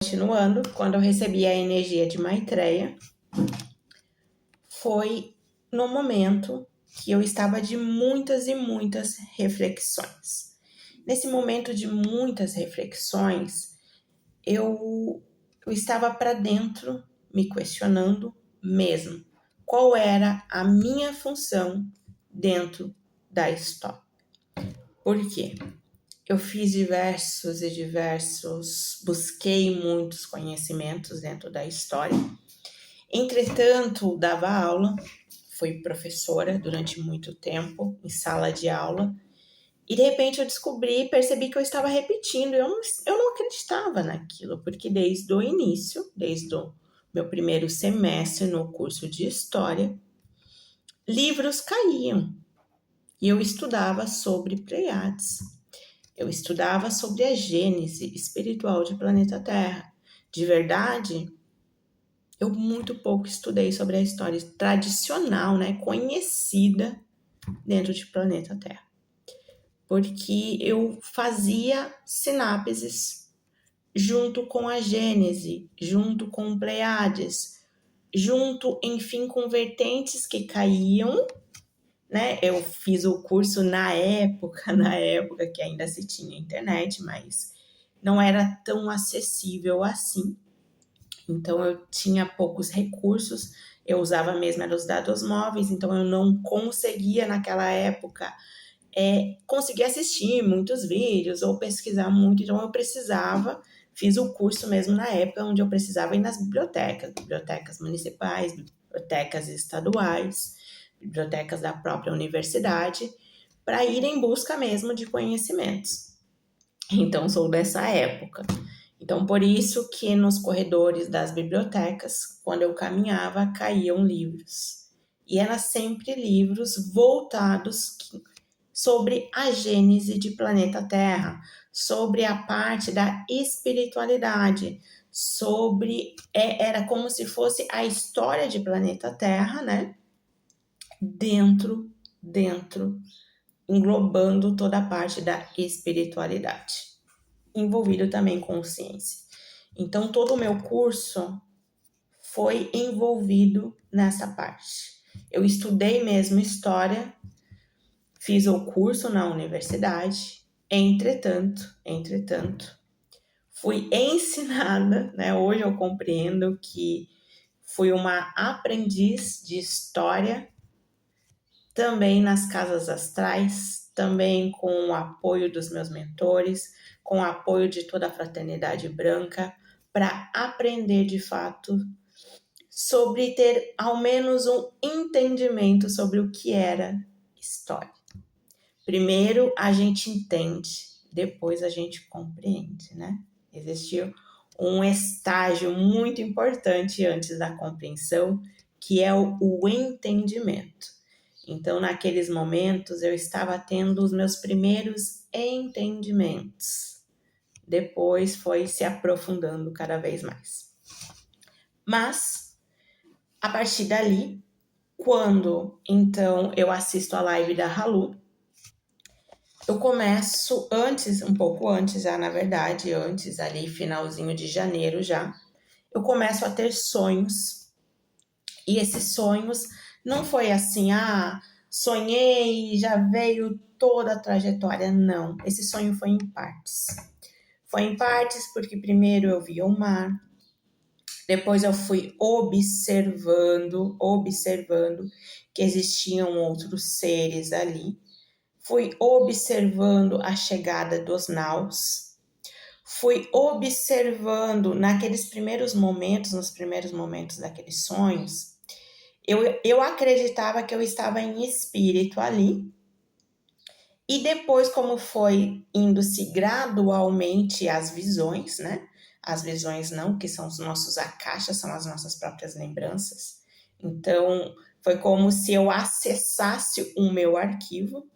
Continuando, quando eu recebi a energia de Maitreya, foi no momento que eu estava de muitas e muitas reflexões. Nesse momento de muitas reflexões, eu estava para dentro, me questionando mesmo qual era a minha função dentro da história. Por quê? Eu fiz busquei muitos conhecimentos dentro da história. Entretanto, dava aula, fui professora durante muito tempo, em sala de aula, e de repente eu percebi que eu estava repetindo, eu não acreditava naquilo, porque desde o início, desde o meu primeiro semestre no curso de História, livros caíam, e eu estudava sobre Pleiades. Eu estudava sobre a gênese espiritual de planeta Terra. De verdade, eu muito pouco estudei sobre a história tradicional, conhecida dentro de planeta Terra. Porque eu fazia sinapses junto com a gênese, junto com Pleiades, junto, enfim, com vertentes que caíam, Eu fiz o curso na época que ainda se tinha internet, mas não era tão acessível assim. Então, eu tinha poucos recursos, eu usava mesmo os dados móveis, então eu não conseguia naquela época conseguir assistir muitos vídeos ou pesquisar muito, então eu precisava, fiz o curso mesmo na época onde eu precisava ir nas bibliotecas municipais, bibliotecas estaduais, bibliotecas da própria universidade, para ir em busca mesmo de conhecimentos. Então, sou dessa época. Então, por isso que nos corredores das bibliotecas, quando eu caminhava, caíam livros. E eram sempre livros voltados sobre a gênese de planeta Terra, sobre a parte da espiritualidade, era como se fosse a história de planeta Terra, Dentro, englobando toda a parte da espiritualidade, envolvido também com ciência. Então, todo o meu curso foi envolvido nessa parte. Eu estudei mesmo história, fiz o curso na universidade, entretanto, fui ensinada, Hoje eu compreendo que fui uma aprendiz de história, também nas casas astrais, também com o apoio dos meus mentores, com o apoio de toda a fraternidade branca, para aprender de fato sobre ter ao menos um entendimento sobre o que era história. Primeiro a gente entende, depois a gente compreende, Existiu um estágio muito importante antes da compreensão, que é o entendimento. Então, naqueles momentos, eu estava tendo os meus primeiros entendimentos. Depois foi se aprofundando cada vez mais. Mas, a partir dali, quando, então, eu assisto a live da Halu, eu começo um pouco antes já, na verdade, antes ali, finalzinho de janeiro já, eu começo a ter sonhos. E esses sonhos não foi assim, sonhei e já veio toda a trajetória. Não, esse sonho foi em partes. Foi em partes porque primeiro eu vi o mar, depois eu fui observando que existiam outros seres ali. Fui observando a chegada dos naus. Fui observando nos primeiros momentos daqueles sonhos, eu acreditava que eu estava em espírito ali. E depois, como foi indo-se gradualmente as visões, As visões não, que são os nossos akashas, são as nossas próprias lembranças. Então, foi como se eu acessasse o meu arquivo.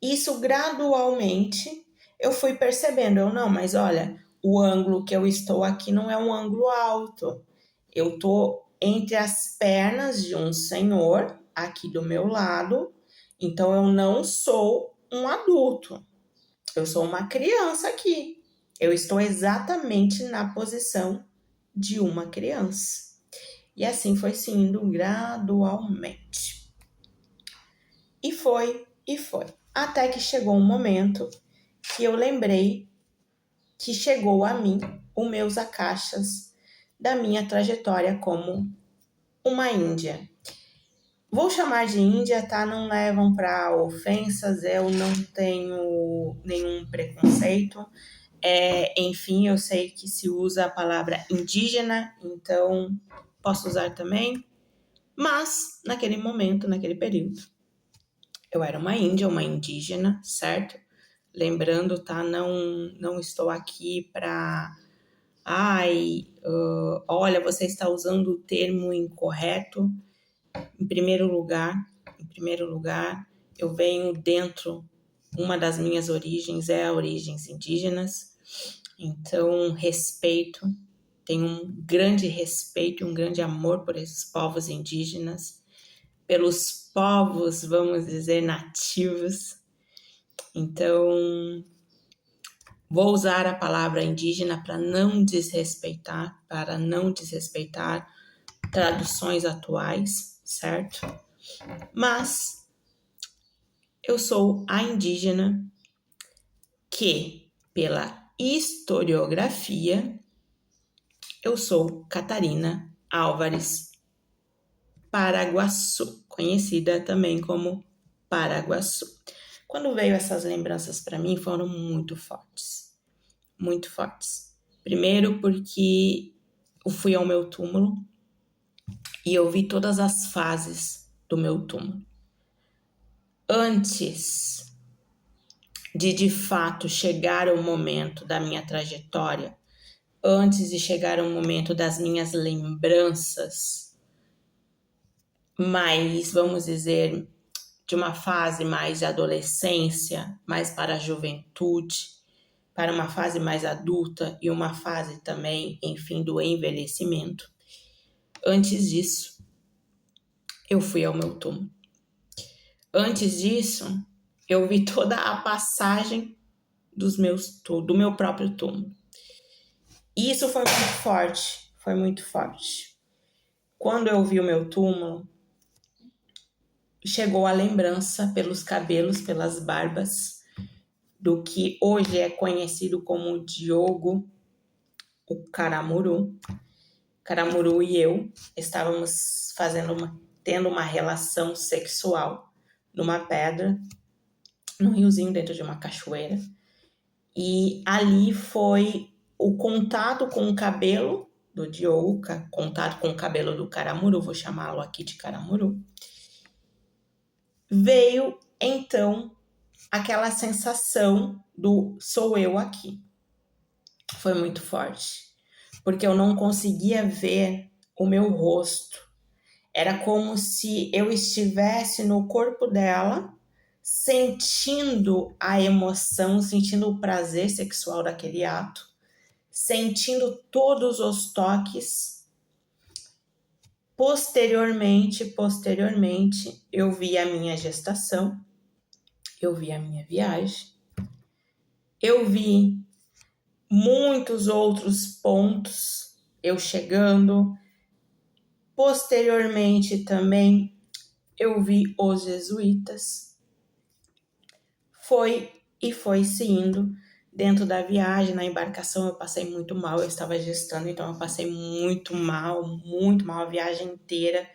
Isso gradualmente eu fui percebendo, mas olha, o ângulo que eu estou aqui não é um ângulo alto. Eu estou entre as pernas de um senhor aqui do meu lado, então eu não sou um adulto. Eu sou uma criança aqui. Eu estou exatamente na posição de uma criança. E assim foi se indo gradualmente. E foi. Até que chegou um momento que eu lembrei que chegou a mim os meus akashas da minha trajetória como uma índia. Vou chamar de índia, tá? Não levam para ofensas, eu não tenho nenhum preconceito. Enfim, eu sei que se usa a palavra indígena, então posso usar também. Mas, naquele momento, naquele período, eu era uma índia, uma indígena, certo? Lembrando, tá? Não estou aqui para... olha, você está usando o termo incorreto. Em primeiro lugar, eu venho dentro... Uma das minhas origens é a origens indígenas. Então, respeito. Tenho um grande respeito e um grande amor por esses povos indígenas. Pelos povos, vamos dizer, nativos. Então, vou usar a palavra indígena para não desrespeitar traduções atuais, certo? Mas eu sou a indígena que, pela historiografia, eu sou Catarina Álvares Paraguaçu, conhecida também como Paraguaçu. Quando veio essas lembranças para mim, foram muito fortes. Muito fortes. Primeiro porque eu fui ao meu túmulo e eu vi todas as fases do meu túmulo. Antes de fato chegar o momento da minha trajetória, antes de chegar o momento das minhas lembranças, mais, vamos dizer, de uma fase mais de adolescência, mais para a juventude, para uma fase mais adulta e uma fase também, enfim, do envelhecimento. Antes disso, eu fui ao meu túmulo. Antes disso, eu vi toda a passagem do meu próprio túmulo. E isso foi muito forte. Quando eu vi o meu túmulo, chegou a lembrança pelos cabelos, pelas barbas, do que hoje é conhecido como Diogo, o Caramuru. Caramuru e eu estávamos tendo uma relação sexual numa pedra, num riozinho dentro de uma cachoeira. E ali foi o contato com o cabelo do Diogo, contato com o cabelo do Caramuru, vou chamá-lo aqui de Caramuru. Veio, então, aquela sensação do sou eu aqui. Foi muito forte, porque eu não conseguia ver o meu rosto. Era como se eu estivesse no corpo dela, sentindo a emoção, sentindo o prazer sexual daquele ato, sentindo todos os toques. Posteriormente, eu vi a minha gestação, eu vi a minha viagem, eu vi muitos outros pontos, eu chegando. Posteriormente também eu vi os jesuítas. Foi se indo. Dentro da viagem, na embarcação, eu passei muito mal. Eu estava gestando, então eu passei muito mal a viagem inteira.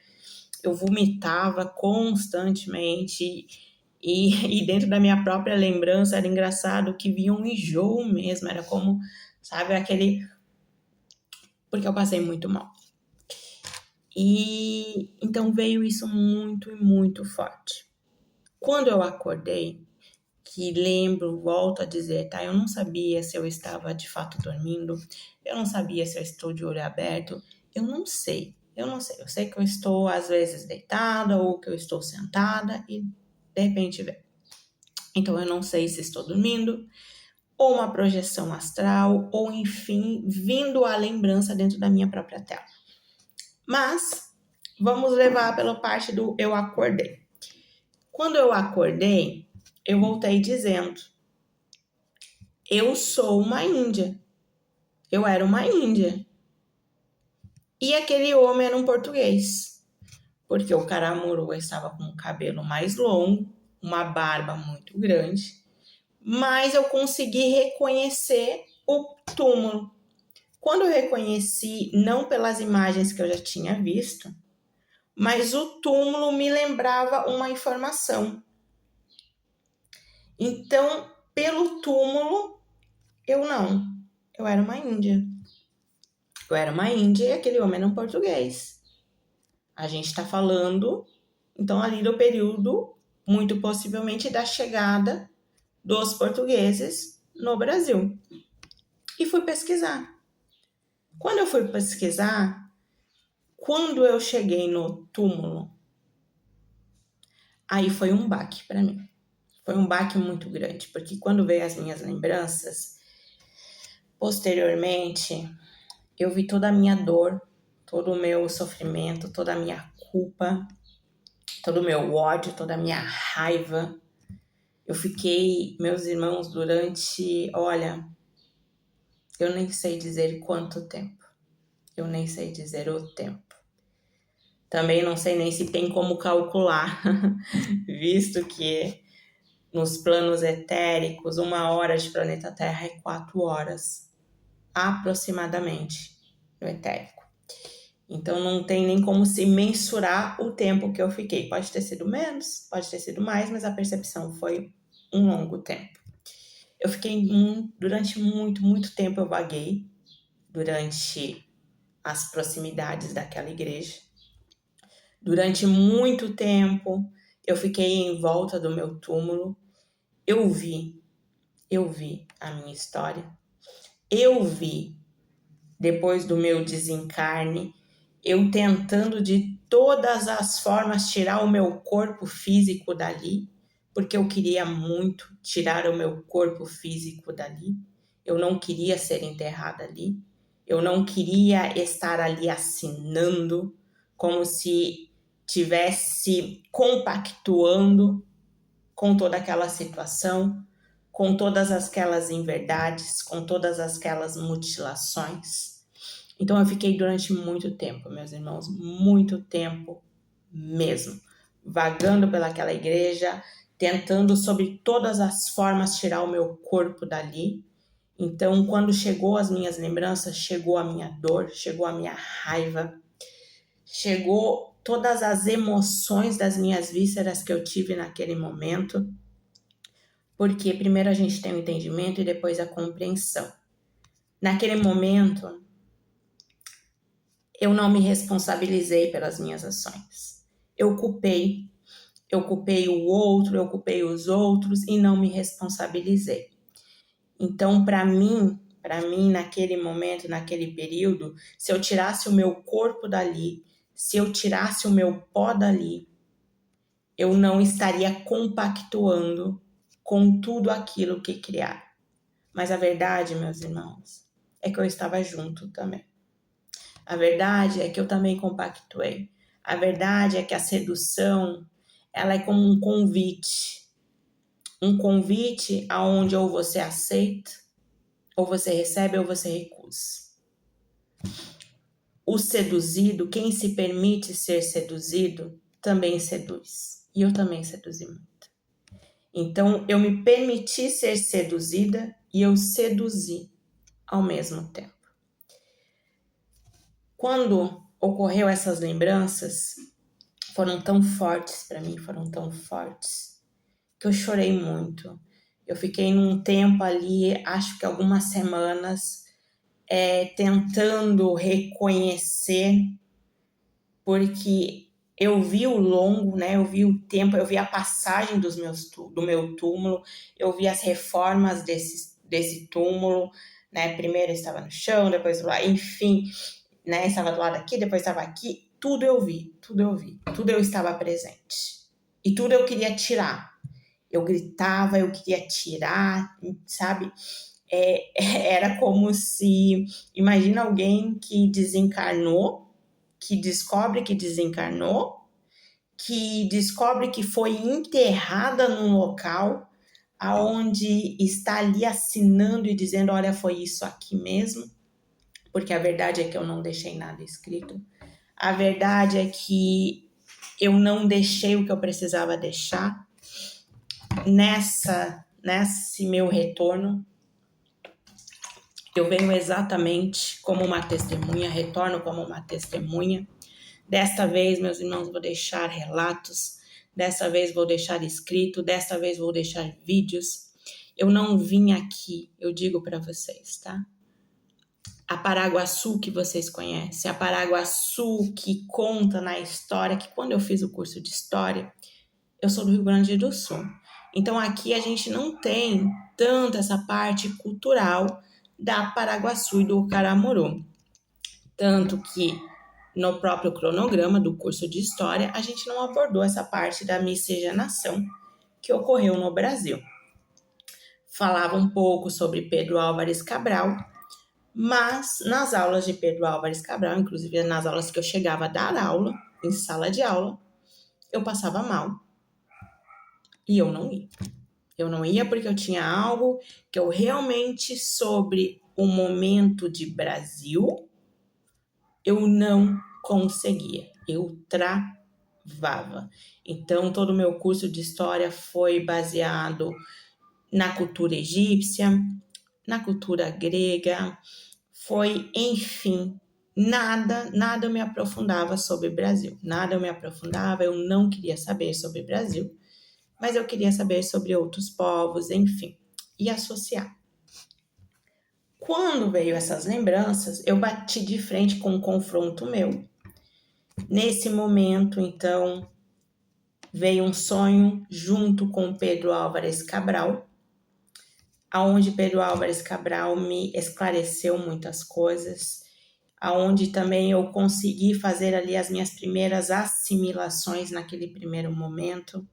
Eu vomitava constantemente. E dentro da minha própria lembrança, era engraçado que vinha um enjoo mesmo. Era como, sabe, porque eu passei muito mal. E então veio isso muito, muito forte. Quando eu acordei, que lembro, volto a dizer, tá? Eu não sabia se eu estava de fato dormindo, eu não sabia se eu estou de olho aberto, eu não sei. Eu sei que eu estou às vezes deitada ou que eu estou sentada e de repente vem. Então eu não sei se estou dormindo, ou uma projeção astral, ou enfim, vindo a lembrança dentro da minha própria tela. Mas vamos levar pela parte do eu acordei. Quando eu acordei, eu voltei dizendo eu sou uma índia. Eu era uma índia. E aquele homem era um português. Porque o Caramuru estava com o cabelo mais longo, uma barba muito grande. Mas eu consegui reconhecer o túmulo. Quando eu reconheci, não pelas imagens que eu já tinha visto, mas o túmulo me lembrava uma informação. Então, pelo túmulo, eu era uma índia. Eu era uma índia e aquele homem era um português. A gente está falando, então, ali do período, muito possivelmente, da chegada dos portugueses no Brasil. E fui pesquisar. Quando eu fui pesquisar, quando eu cheguei no túmulo, aí foi um baque para mim. Foi um baque muito grande, porque quando veio as minhas lembranças, posteriormente, eu vi toda a minha dor, todo o meu sofrimento, toda a minha culpa, todo o meu ódio, toda a minha raiva. Eu fiquei, meus irmãos, durante, olha, eu nem sei dizer quanto tempo. Eu nem sei dizer o tempo. Também não sei nem se tem como calcular, visto que nos planos etéricos, 1 hora de planeta Terra é 4 horas, aproximadamente, no etérico. Então não tem nem como se mensurar o tempo que eu fiquei. Pode ter sido menos, pode ter sido mais, mas a percepção foi um longo tempo. Eu fiquei durante muito tempo, eu vaguei durante as proximidades daquela igreja. Durante muito tempo, eu fiquei em volta do meu túmulo. Eu vi a minha história. Eu vi, depois do meu desencarne, eu tentando de todas as formas tirar o meu corpo físico dali, porque eu queria muito tirar o meu corpo físico dali. Eu não queria ser enterrada ali. Eu não queria estar ali assinando como se tivesse compactuando com toda aquela situação, com todas aquelas inverdades, com todas aquelas mutilações. Então eu fiquei durante muito tempo, meus irmãos, muito tempo mesmo, vagando pelaquela igreja, tentando sobre todas as formas tirar o meu corpo dali. Então, quando chegou as minhas lembranças, chegou a minha dor, chegou a minha raiva, chegou todas as emoções das minhas vísceras que eu tive naquele momento, porque primeiro a gente tem o entendimento e depois a compreensão. Naquele momento, eu não me responsabilizei pelas minhas ações. Eu culpei o outro, eu culpei os outros e não me responsabilizei. Então, para mim, naquele momento, naquele período, se eu tirasse o meu corpo dali, se eu tirasse o meu pó dali, eu não estaria compactuando com tudo aquilo que criaram. Mas a verdade, meus irmãos, é que eu estava junto também. A verdade é que eu também compactuei. A verdade é que a sedução, ela é como um convite. Um convite aonde ou você aceita, ou você recebe, ou você recusa. O seduzido, quem se permite ser seduzido, também seduz. E eu também seduzi muito. Então, eu me permiti ser seduzida e eu seduzi ao mesmo tempo. Quando ocorreu essas lembranças, foram tão fortes para mim, foram tão fortes, que eu chorei muito. Eu fiquei num tempo ali, acho que algumas semanas, tentando reconhecer, porque eu vi o longo, né? Eu vi o tempo, eu vi a passagem do meu túmulo, eu vi as reformas desse túmulo, né? Primeiro estava no chão, depois lá, enfim, né? Estava do lado aqui, depois estava aqui, tudo eu vi, tudo eu estava presente. E tudo eu queria tirar. Eu gritava, eu queria tirar, sabe? Era como se, imagina alguém que desencarnou, que descobre que desencarnou, que descobre que foi enterrada num local, aonde está ali assinando e dizendo, olha, foi isso aqui mesmo, porque a verdade é que eu não deixei nada escrito. A verdade é que eu não deixei o que eu precisava deixar nesse meu retorno. Eu venho exatamente como uma testemunha, retorno como uma testemunha. Desta vez, meus irmãos, vou deixar relatos, desta vez vou deixar escrito, desta vez vou deixar vídeos. Eu não vim aqui, eu digo para vocês, tá? A Paraguaçu que vocês conhecem, a Paraguaçu que conta na história, que quando eu fiz o curso de história, eu sou do Rio Grande do Sul. Então aqui a gente não tem tanto essa parte cultural da Paraguaçu e do Caramuru. Tanto que no próprio cronograma do curso de História, a gente não abordou essa parte da miscigenação que ocorreu no Brasil. Falava um pouco sobre Pedro Álvares Cabral, mas nas aulas de Pedro Álvares Cabral, inclusive nas aulas que eu chegava a dar aula, em sala de aula, eu passava mal e eu não ia. Eu não ia porque eu tinha algo que eu realmente, sobre o momento de Brasil, eu não conseguia, eu travava. Então, todo o meu curso de história foi baseado na cultura egípcia, na cultura grega, foi, enfim, nada eu me aprofundava sobre Brasil, nada eu me aprofundava, eu não queria saber sobre Brasil, mas eu queria saber sobre outros povos, enfim, e associar. Quando veio essas lembranças, eu bati de frente com um confronto meu. Nesse momento, então, veio um sonho junto com Pedro Álvares Cabral, aonde Pedro Álvares Cabral me esclareceu muitas coisas, aonde também eu consegui fazer ali as minhas primeiras assimilações naquele primeiro momento.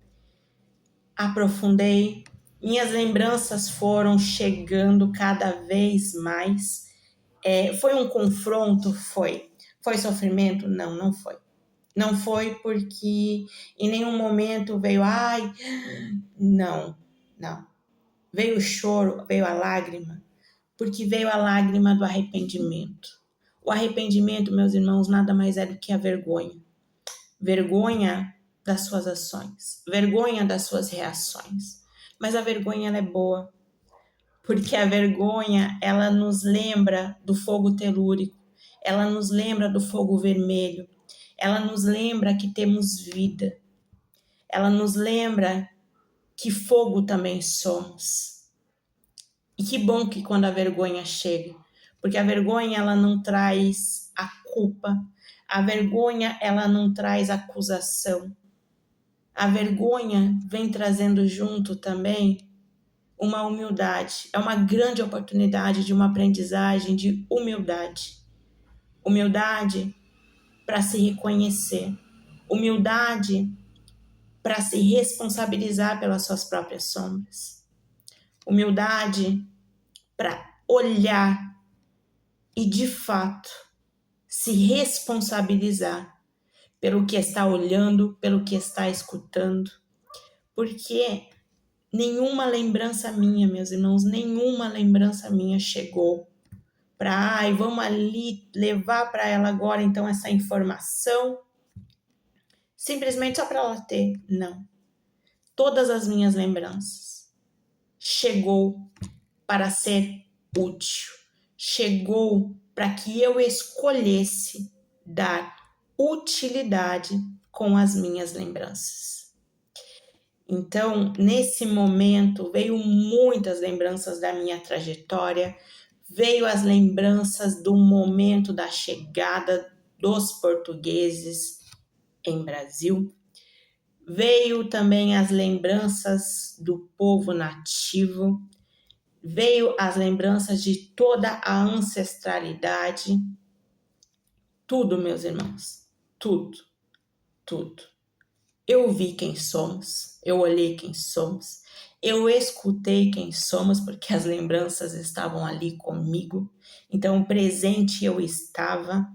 Aprofundei, minhas lembranças foram chegando cada vez mais. Foi um confronto? Foi. Foi sofrimento? Não, não foi. Não foi porque em nenhum momento veio, ai, não. Veio o choro, veio a lágrima, porque veio a lágrima do arrependimento. O arrependimento, meus irmãos, nada mais é do que a vergonha. Vergonha das suas ações, vergonha das suas reações. Mas a vergonha ela é boa, porque a vergonha ela nos lembra do fogo telúrico, ela nos lembra do fogo vermelho, ela nos lembra que temos vida, ela nos lembra que fogo também somos. E que bom que quando a vergonha chega, porque a vergonha ela não traz a culpa, a vergonha ela não traz acusação, a vergonha vem trazendo junto também uma humildade, é uma grande oportunidade de uma aprendizagem de humildade. Humildade para se reconhecer, humildade para se responsabilizar pelas suas próprias sombras, humildade para olhar e, de fato, se responsabilizar pelo que está olhando, pelo que está escutando, porque nenhuma lembrança minha, meus irmãos, nenhuma lembrança minha chegou para, vamos ali levar para ela agora então essa informação, simplesmente só para ela ter. Não. Todas as minhas lembranças chegou para ser útil, chegou para que eu escolhesse dar utilidade com as minhas lembranças. Então, nesse momento, veio muitas lembranças da minha trajetória, veio as lembranças do momento da chegada dos portugueses em Brasil, veio também as lembranças do povo nativo, veio as lembranças de toda a ancestralidade, tudo, meus irmãos, tudo. Eu vi quem somos, eu olhei quem somos, eu escutei quem somos, porque as lembranças estavam ali comigo, então presente eu estava,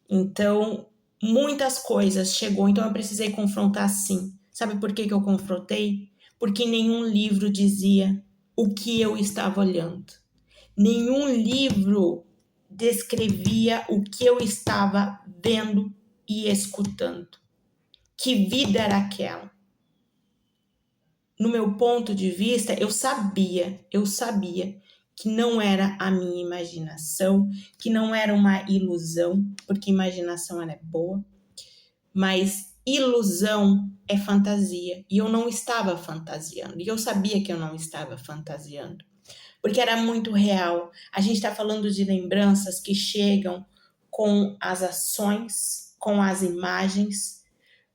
então muitas coisas chegou, então eu precisei confrontar sim. Sabe por que eu confrontei? porque nenhum livro dizia o que eu estava olhando. Nenhum livro descrevia o que eu estava vendo e escutando. Que vida era aquela? No meu ponto de vista, eu sabia que não era a minha imaginação, que não era uma ilusão, porque imaginação ela é boa, mas ilusão é fantasia, e eu não estava fantasiando, e eu sabia que eu não estava fantasiando, porque era muito real. A gente está falando de lembranças que chegam com as ações, com as imagens,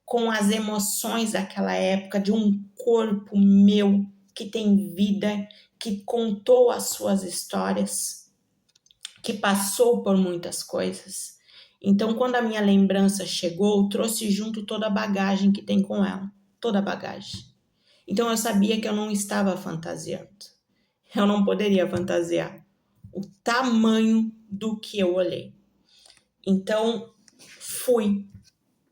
com as emoções daquela época, de um corpo meu que tem vida, que contou as suas histórias, que passou por muitas coisas. Então, quando a minha lembrança chegou, trouxe junto toda a bagagem que tem com ela, toda a bagagem. Então, eu sabia que eu não estava fantasiando. Eu não poderia fantasiar o tamanho do que eu olhei. Então, fui,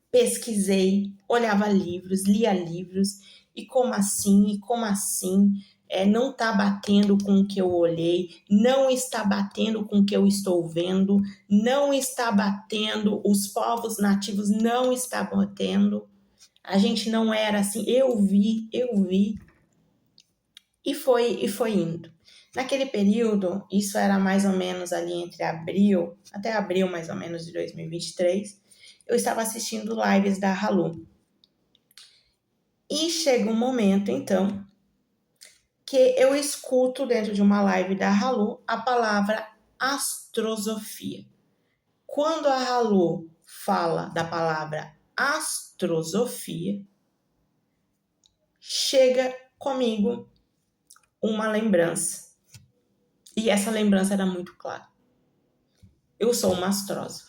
pesquisei, olhava livros, lia livros, e como assim, não está batendo com o que eu olhei, não está batendo com o que eu estou vendo, não está batendo, os povos nativos não está batendo, a gente não era assim, eu vi, e foi indo. Naquele período, isso era mais ou menos ali entre até abril mais ou menos de 2023, eu estava assistindo lives da Halu. E chega um momento, então, que eu escuto dentro de uma live da Halu a palavra astrosofia. Quando a Halu fala da palavra astrosofia, chega comigo uma lembrança. E essa lembrança era muito clara. Eu sou uma astrósofa.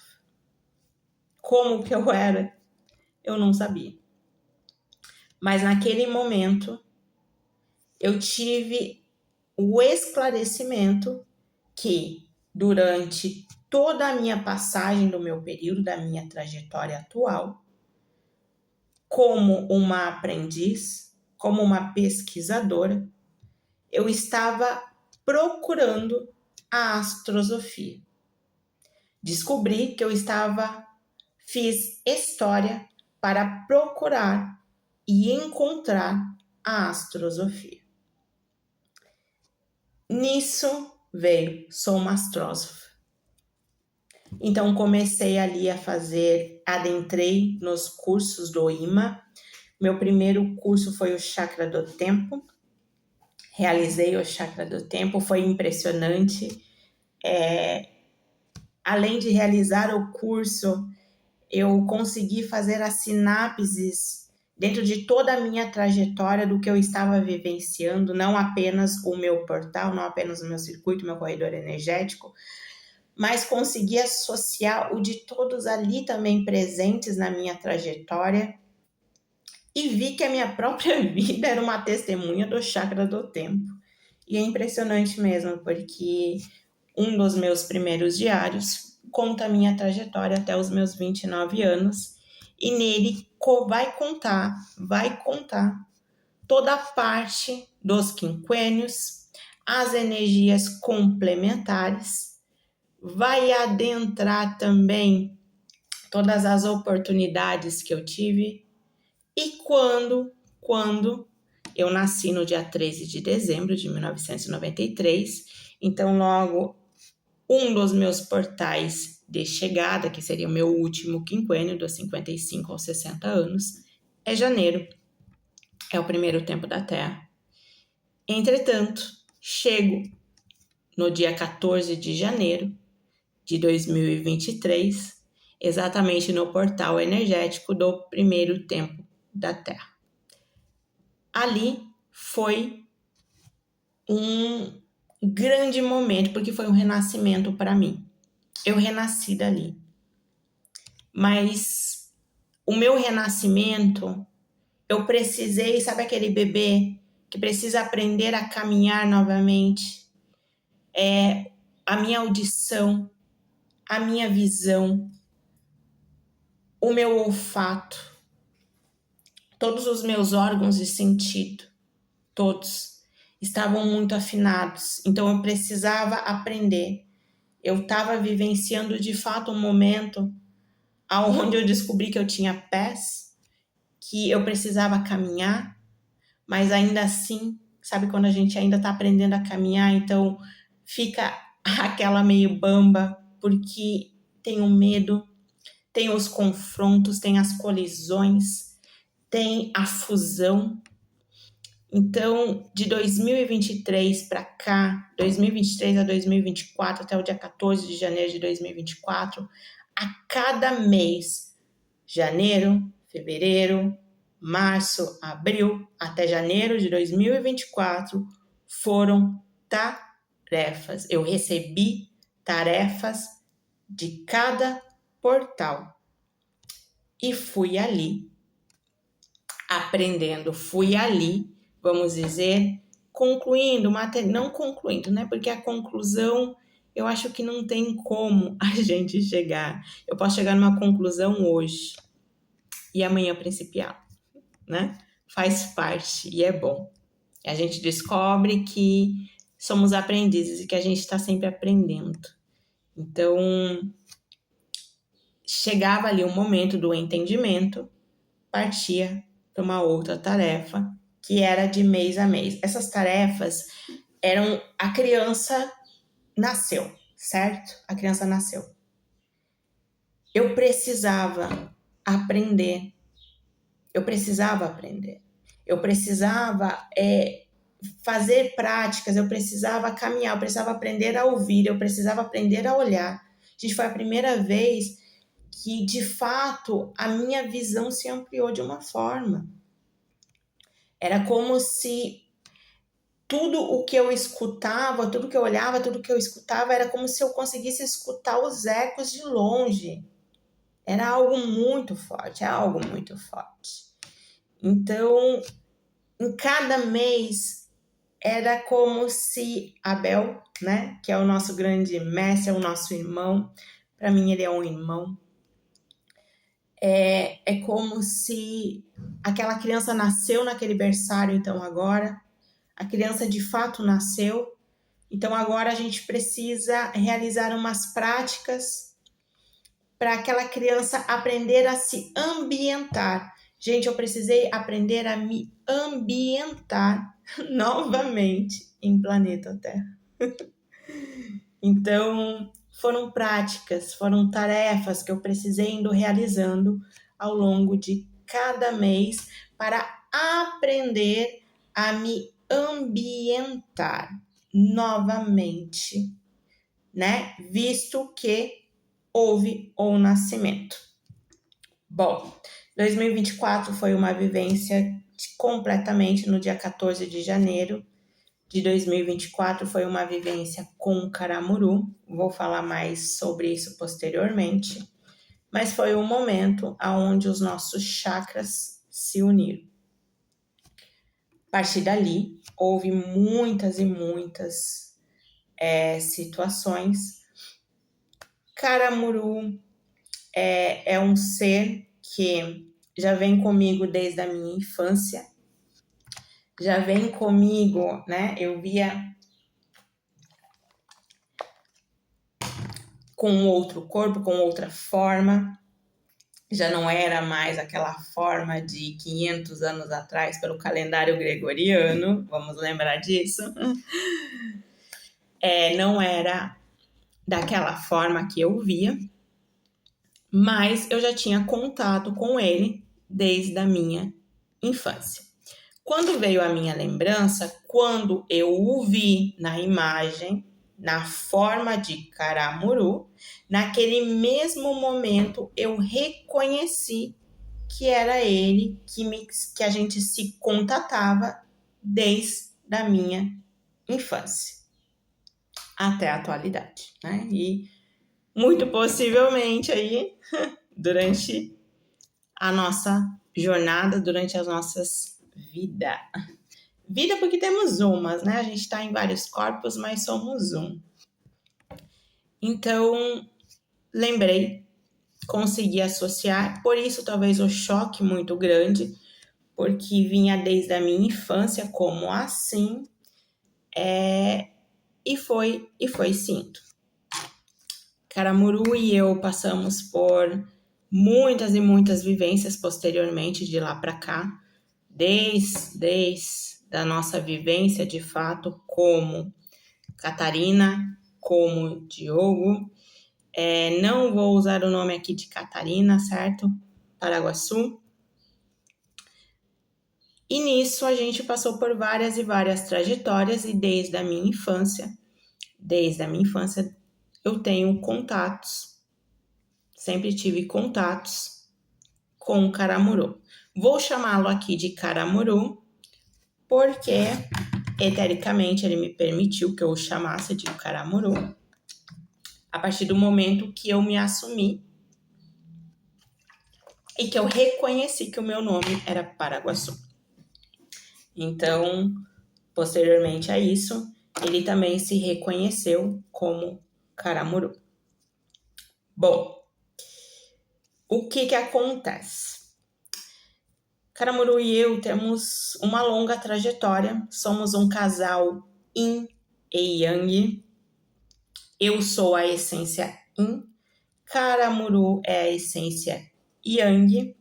Como que eu era? Eu não sabia. Mas naquele momento, eu tive o esclarecimento que durante toda a minha passagem do meu período, da minha trajetória atual, como uma aprendiz, como uma pesquisadora, eu estava procurando a astrosofia. Descobri que fiz história para procurar e encontrar a astrosofia. Nisso veio, sou uma astrósofa. Então comecei ali adentrei nos cursos do IMA. Meu primeiro curso foi o Chakra do Tempo. Realizei o Chakra do Tempo, foi impressionante. Além de realizar o curso, eu consegui fazer as sinapses dentro de toda a minha trajetória do que eu estava vivenciando, não apenas o meu portal, não apenas o meu circuito, o meu corredor energético, mas consegui associar o de todos ali também presentes na minha trajetória e vi que a minha própria vida era uma testemunha do chakra do tempo. E é impressionante mesmo, porque um dos meus primeiros diários conta a minha trajetória até os meus 29 anos e nele vai contar toda a parte dos quinquênios, as energias complementares, vai adentrar também todas as oportunidades que eu tive e quando eu nasci no dia 13 de dezembro de 1993, então logo um dos meus portais de chegada, que seria o meu último quinquênio, dos 55 aos 60 anos, é janeiro, é o primeiro tempo da Terra. Entretanto, chego no dia 14 de janeiro de 2023, exatamente no portal energético do primeiro tempo da Terra. Ali foi um grande momento, porque foi um renascimento para mim. Eu renasci dali. Mas o meu renascimento, eu precisei, sabe aquele bebê que precisa aprender a caminhar novamente? A minha audição, a minha visão, o meu olfato, todos os meus órgãos de sentido todos estavam muito afinados, então eu precisava aprender. Eu estava vivenciando de fato um momento onde eu descobri que eu tinha pés, que eu precisava caminhar, mas ainda assim, sabe quando a gente ainda está aprendendo a caminhar, então fica aquela meio bamba, porque tem o medo, tem os confrontos, tem as colisões, tem a fusão. Então, de 2023 para cá, 2023 a 2024, até o dia 14 de janeiro de 2024, a cada mês, janeiro, fevereiro, março, abril, até janeiro de 2024, foram tarefas. Eu recebi tarefas de cada portal e fui ali aprendendo, fui ali, vamos dizer, concluindo, não concluindo, né? Porque a conclusão eu acho que não tem como a gente chegar. Eu posso chegar numa conclusão hoje e amanhã principiar, né? Faz parte e é bom. A gente descobre que somos aprendizes e que a gente está sempre aprendendo. Então, chegava ali o momento do entendimento, partia para uma outra tarefa, que era de mês a mês. Essas tarefas eram... A criança nasceu, certo? A criança nasceu. Eu precisava aprender. Eu precisava fazer práticas, eu precisava caminhar, eu precisava aprender a ouvir, eu precisava aprender a olhar. Gente, foi a primeira vez que, de fato, a minha visão se ampliou de uma forma. Era como se tudo o que eu escutava, tudo que eu olhava, tudo que eu escutava, era como se eu conseguisse escutar os ecos de longe. Era algo muito forte, é algo muito forte. Então, em cada mês, era como se Abel, né, que é o nosso grande mestre, é o nosso irmão, para mim ele é um irmão, é como se aquela criança nasceu naquele berçário, então agora, a criança de fato nasceu, então agora a gente precisa realizar umas práticas para aquela criança aprender a se ambientar. Gente, eu precisei aprender a me ambientar novamente em planeta Terra. Então, foram práticas, foram tarefas que eu precisei indo realizando ao longo de cada mês para aprender a me ambientar novamente, né? Visto que houve o nascimento. Bom, 2024 foi uma vivência completamente no dia 14 de janeiro de 2024, foi uma vivência com Caramuru. Vou falar mais sobre isso posteriormente, mas foi um momento onde os nossos chakras se uniram. A partir dali, houve muitas e muitas situações. Caramuru é um ser que já vem comigo desde a minha infância, já vem comigo, né? Eu via com outro corpo, com outra forma, já não era mais aquela forma de 500 anos atrás pelo calendário gregoriano, vamos lembrar disso. Não era daquela forma que eu via, mas eu já tinha contato com ele desde a minha infância. Quando veio a minha lembrança, quando eu o vi na imagem, na forma de Caramuru, naquele mesmo momento eu reconheci que era ele que a gente se contatava desde a minha infância até a atualidade, né? E muito possivelmente aí durante a nossa jornada, durante as nossas vidas. Vida porque temos umas, né? A gente está em vários corpos, mas somos um. Então, lembrei, consegui associar, por isso talvez o choque muito grande, porque vinha desde a minha infância como assim, e foi sim. Caramuru e eu passamos por muitas e muitas vivências posteriormente de lá para cá, desde a nossa vivência de fato como Catarina, como Diogo. Não vou usar o nome aqui de Catarina, certo? Paraguaçu. E nisso a gente passou por várias e várias trajetórias e desde a minha infância eu tenho contatos, sempre tive contatos com o Caramuru. Vou chamá-lo aqui de Caramuru porque etericamente ele me permitiu que eu o chamasse de Caramuru a partir do momento que eu me assumi e que eu reconheci que o meu nome era Paraguaçu. Então, posteriormente a isso, ele também se reconheceu como Caramuru. Bom, o que acontece? Caramuru e eu temos uma longa trajetória, somos um casal yin e yang. Eu sou a essência yin, Caramuru é a essência yang.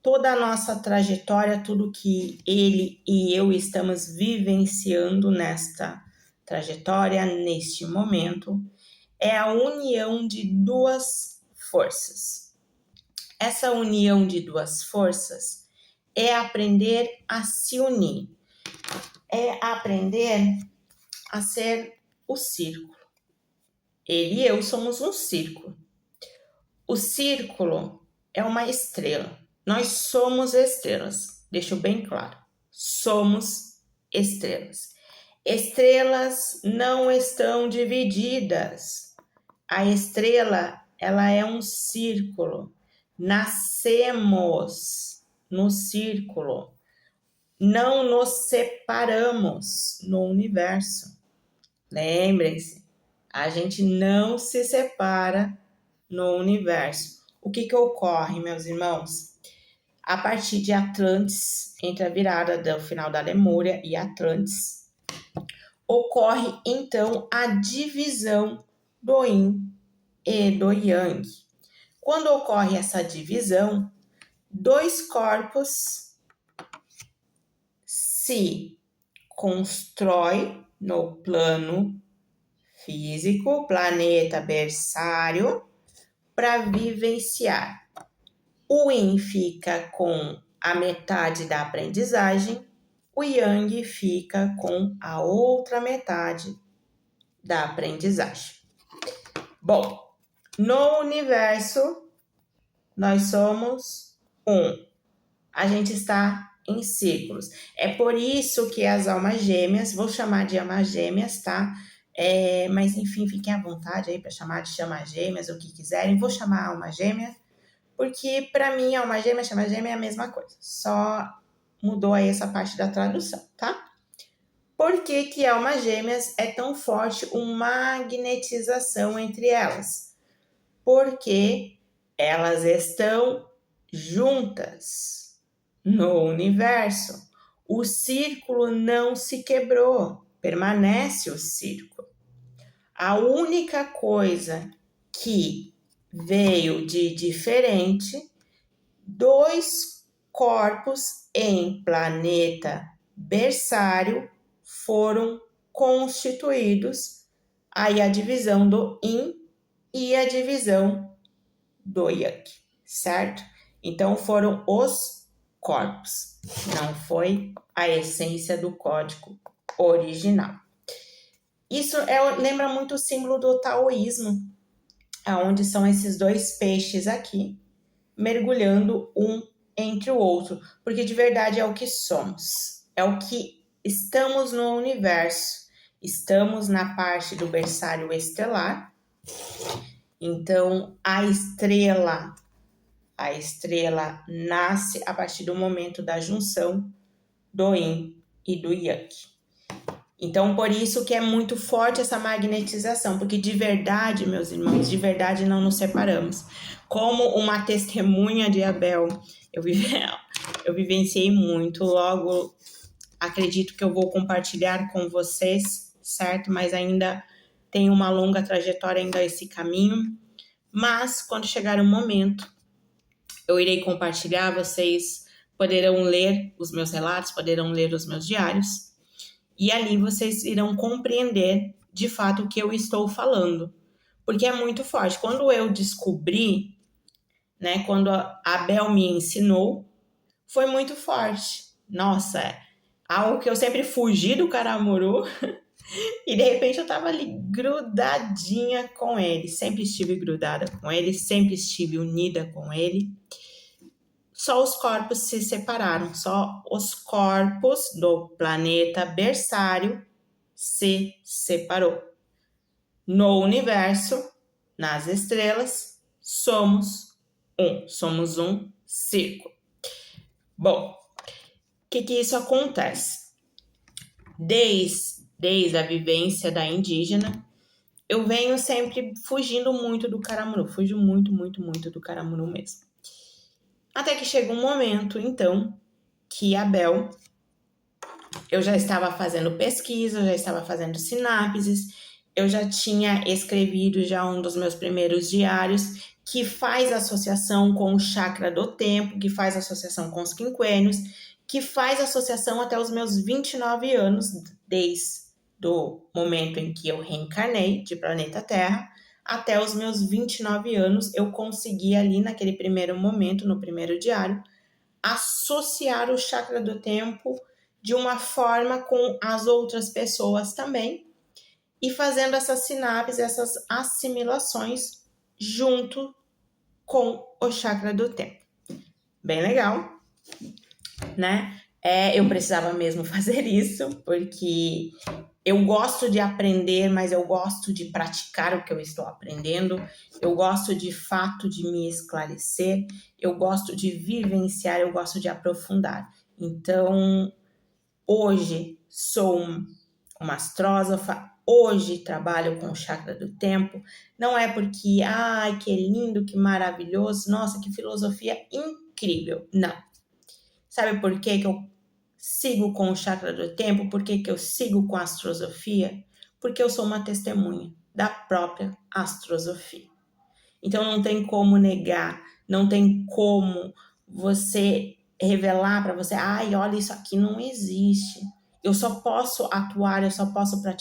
Toda a nossa trajetória, tudo que ele e eu estamos vivenciando nesta trajetória, neste momento, é a união de duas forças. Essa união de duas forças é aprender a se unir, é aprender a ser o círculo. Ele e eu somos um círculo. O círculo é uma estrela. Nós somos estrelas, deixo bem claro. Somos estrelas. Estrelas não estão divididas. A estrela, ela é um círculo. Nascemos no círculo. Não nos separamos no universo. Lembrem-se, a gente não se separa no universo. O que ocorre, meus irmãos? A partir de Atlantis, entre a virada do final da Lemúria e Atlantis, ocorre então a divisão do Yin e do Yang. Quando ocorre essa divisão, dois corpos se constroem no plano físico, planeta berçário, para vivenciar. O Yin fica com a metade da aprendizagem, o Yang fica com a outra metade da aprendizagem. Bom, no universo, nós somos um. A gente está em círculos. É por isso que as almas gêmeas, vou chamar de almas gêmeas, tá? Mas enfim, fiquem à vontade aí para chamar de chamas gêmeas, o que quiserem. Vou chamar alma gêmea, porque para mim alma gêmea, chama gêmea é a mesma coisa. Só mudou aí essa parte da tradução, tá? Por que almas gêmeas é tão forte uma magnetização entre elas? Porque elas estão juntas no universo. O círculo não se quebrou, permanece o círculo. A única coisa que veio de diferente, dois corpos em planeta berçário foram constituídos, aí a divisão do Yin e a divisão do Yang, certo? Então foram os corpos, não foi a essência do código original. Isso lembra muito o símbolo do taoísmo, onde são esses dois peixes aqui, mergulhando um entre o outro, porque de verdade é o que somos, é o que estamos no universo, estamos na parte do berçário estelar. Então, a estrela nasce a partir do momento da junção do Yin e do Yang. Então, por isso que é muito forte essa magnetização, porque de verdade, meus irmãos, de verdade não nos separamos. Como uma testemunha de Abel, eu vivi eu vivenciei muito, logo acredito que eu vou compartilhar com vocês, certo? Mas ainda tem uma longa trajetória ainda esse caminho. Mas quando chegar o momento, eu irei compartilhar, vocês poderão ler os meus relatos, poderão ler os meus diários, e ali vocês irão compreender de fato o que eu estou falando. Porque é muito forte. Quando eu descobri, né, quando a Bel me ensinou, foi muito forte. Nossa, é algo que eu sempre fugi do Caramuru e de repente eu tava ali grudadinha com ele. Sempre estive grudada com ele, sempre estive unida com ele. Só os corpos se separaram, só os corpos do planeta berçário se separou. No universo, nas estrelas, somos um círculo. Bom, o que isso acontece? Desde a vivência da indígena, eu venho sempre fugindo muito do Caramuru, fujo muito do Caramuru mesmo. Até que chega um momento, então, que a Bel, eu já estava fazendo pesquisa, eu já estava fazendo sinapses, eu já tinha escrevido já um dos meus primeiros diários, que faz associação com o chakra do tempo, que faz associação com os quinquênios, que faz associação até os meus 29 anos, desde o momento em que eu reencarnei de planeta Terra, até os meus 29 anos, eu consegui ali naquele primeiro momento, no primeiro diário, associar o chakra do tempo de uma forma com as outras pessoas também, e fazendo essas sinapses, essas assimilações junto com o chakra do tempo. Bem legal, né? Eu precisava mesmo fazer isso, porque eu gosto de aprender, mas eu gosto de praticar o que eu estou aprendendo. Eu gosto de fato de me esclarecer. Eu gosto de vivenciar, eu gosto de aprofundar. Então, hoje sou uma astrósofa, hoje trabalho com o chakra do tempo. Não é porque, ai, que lindo, que maravilhoso, nossa, que filosofia incrível. Não. Sabe por que eu sigo com o chakra do tempo? Por que eu sigo com a astrosofia? Porque eu sou uma testemunha da própria astrosofia. Então não tem como negar, não tem como você revelar para você, ai, olha, isso aqui não existe. Eu só posso atuar, eu só posso praticar